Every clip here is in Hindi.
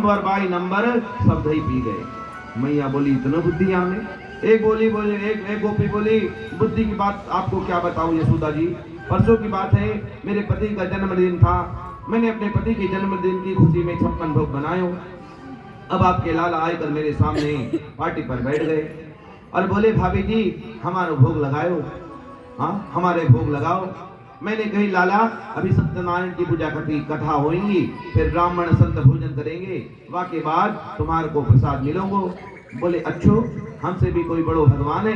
नंबर बाई नंबर सब दही पी गए। मैया बोली इतना बुद्धि हमें। एक गोपी बोली बुद्धि की बात आपको क्या बताऊं यशोदा जी। परसों की बात है, मेरे पति का जन्मदिन था। मैंने अपने पति के जन्मदिन की खुशी में 56 भोग बनाए। अब आपके लाला आकर मेरे सामने पार्टी पर बैठ गए और बोले भाभी जी हमारे भोग लगाओ, हाँ हमारे भोग लगाओ। मैंने कही लाला अभी सत्यनारायण की पूजा की कथा होगी, फिर ब्राह्मण संत भोजन करेंगे, वाके बाद तुम्हारे को प्रसाद मिलोगे। बोले अच्छो हमसे भी कोई बड़ो भगवान है।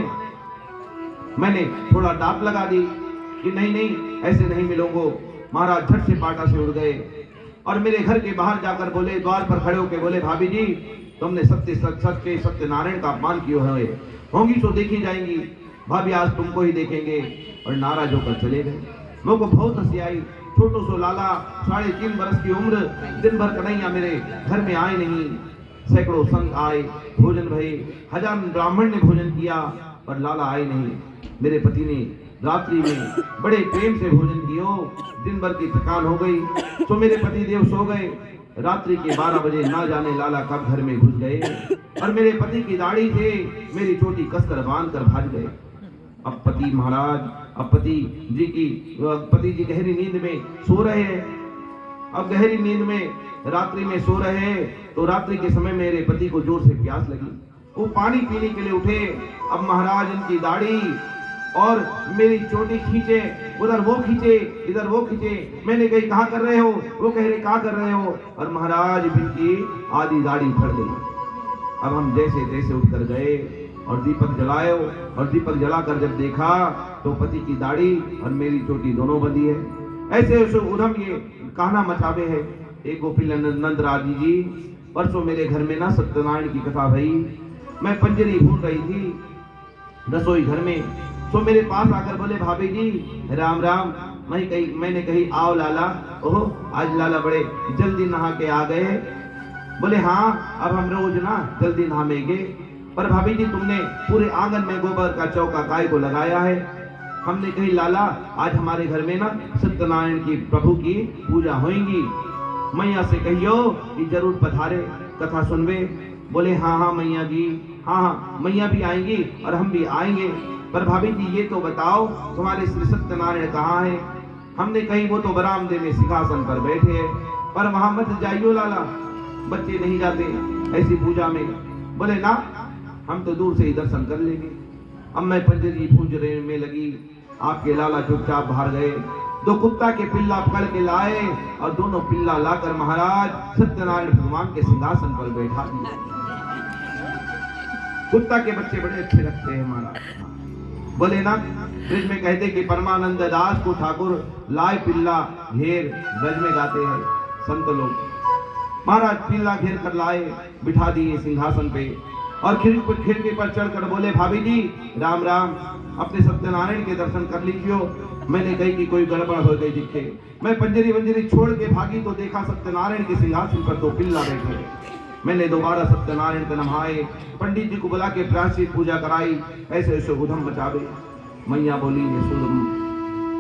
मैंने थोड़ा डांट लगा दी कि नहीं नहीं ऐसे नहीं मिलोगे। महाराज झट से पाटा से उड़ गए और मेरे घर के बाहर जाकर बोले, द्वार पर खड़े होकर बोले भाभी जी तुमने सत्यनारायण का अपमान किया है, होंगी तो देखी जाएंगी। भाभी आज तुमको ही देखेंगे। और नाराज होकर चले गए। मेरे को बहुत हंसी आई। छोटो सो लाला 3.5 बरस की उम्र, दिन भर कन्हैया मेरे घर में आए नहीं। सैकड़ों संत आए, भोजन भये, 1000 ब्राह्मण ने भोजन किया, पर लाला आए नहीं। मेरे पति ने रात्रि में बड़े प्रेम से भोजन किया। दिन भर की थकान हो गई तो मेरे पति देव सो गए। रात्रि के 12 बजे ना जाने लाला कब घर में घुस गए और मेरे पति की दाढ़ी से मेरी चोटी कसकर बांध कर भाग गए। अब पति महाराज, अब पति जी गहरी नींद में सो रहे हैं। अब गहरी नींद में रात्रि में सो रहे हैं तो रात्रि के समय मेरे पति को जोर से प्यास लगी। वो पानी पीने के लिए उठे। अब महाराज इनकी दाढ़ी और मेरी चोटी खींचे, उधर वो खींचे, इधर वो खींचे। मैंने कही कहाँ कर रहे हो? वो कह रहे कहाँ कर रहे हो? और महाराज इनकी आधी दाढ़ी फट गई। अब हम जैसे तैसे उठकर गए और दीपक जलाए और दीपक जलाकर जब देखा तो पति की दाढ़ी और मेरी चोटी दोनों बंधी है। ऐसे ऐसे उधम ये कहना मचावे है। एक गोपी नंद राजी जी परसों मेरे घर में ना सत्यनारायण की कथा भई। मैं पंजरी भून रही थी रसोई घर में, तो मेरे पास आकर बोले भाभी जी राम राम। मैंने कही आओ लाला। ओहो आज लाला बड़े जल्दी नहा के आ गए। बोले हाँ अब हम रोज ना जल्दी नहाएंगे। पर भाभी जी तुमने पूरे आंगन में गोबर का चौका काय को लगाया है। हमने कही लाला आज हमारे घर में ना सत्यनारायण की प्रभु की पूजा होगी, मैया से कहियो कि जरूर पधारे, कथा सुनवे। बोले हाँ हाँ मैया जी, हाँ मैया भी आएंगी और हम भी आएंगे। पर भाभी जी ये तो बताओ तुम्हारे श्री सत्यनारायण कहाँ है? हमने कही वो तो बरामदे में सिंहासन पर बैठे हैं, पर वहां मत जाइयो लाला, बच्चे नहीं जाते ऐसी पूजा में। बोले ना हम तो दूर से ही दर्शन कर लेंगे। अब मैं पंजरी पूजने में लगी, आपके लाला चुपचाप बाहर गए। 2 कुत्ता के पिल्ला पकड़ के लाए और दोनों पिल्ला लाकर महाराज सत्यनारायण भगवान के सिंहासन पर बैठा दिए। कुत्ता के बच्चे बड़े अच्छे लगते हैं महाराज। बोले ना ब्रज में कहते कि परमानंद दास को ठाकुर लाए पिल्ला घेर, ब्रज में गाते हैं संत लोग। महाराज पिल्ला घेर कर लाए, बिठा दिए सिंहासन पे और खिड़की पर चढ़कर बोले भाभी जी राम राम, अपने सत्यनारायण के दर्शन कर लीजिए। मैंने कही कि कोई गड़बड़ हो गई दिखे। मैं पंजरी छोड़ के भागी तो देखा सत्यनारायण के सिंहासन पर 2 पिल्ला बैठे। मैंने दोबारा सत्यनारायण को नमाए, पंडित जी को बुला के प्रायश्चित पूजा कराई। ऐसे ऐसे उधम मचावे। मैया बोली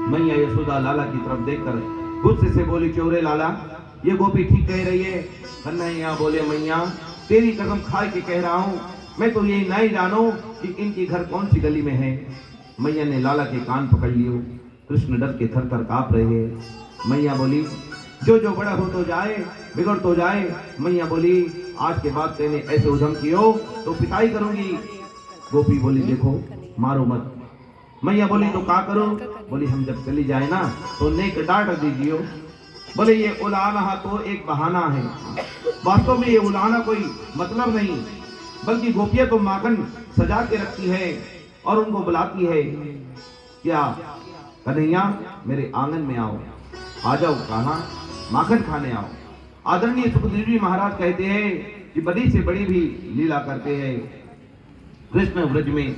मैया यशोदा लाला की तरफ देखकर गुस्से से बोली चोरे लाला ये गोपी ठीक कह रही है। कन्हैया बोले मैया तेरी कसम खा के कह रहा हूँ, मैं तो यही नहीं जानो कि इनकी घर कौन सी गली में है। मैया ने लाला के कान पकड़ लियो। कृष्ण डर के थर थर कांप रहे हैं। मैया बोली जो जो बड़ा हो तो जाए, बिगड़ तो जाए। मैया बोली आज के बाद तेने ऐसे उधम कियो तो पिटाई करूंगी। गोपी बोली देखो मारो मत। मैया बोली तो क्या करो? बोली हम जब चली जाए ना तो नेक डांट दीजियो। बोले ये उलाना तो एक बहाना है, वास्तव में ये उलाना कोई मतलब नहीं, बल्कि गोपियां तो माखन सजा के रखती है और उनको बुलाती है। क्या कन्हैया मेरे आंगन में आओ, आ जाओ कहा माखन खाने आओ। आदरणीय सुखदेव जी महाराज कहते हैं कि बड़ी से बड़ी भी लीला करते हैं। कृष्ण व्रज में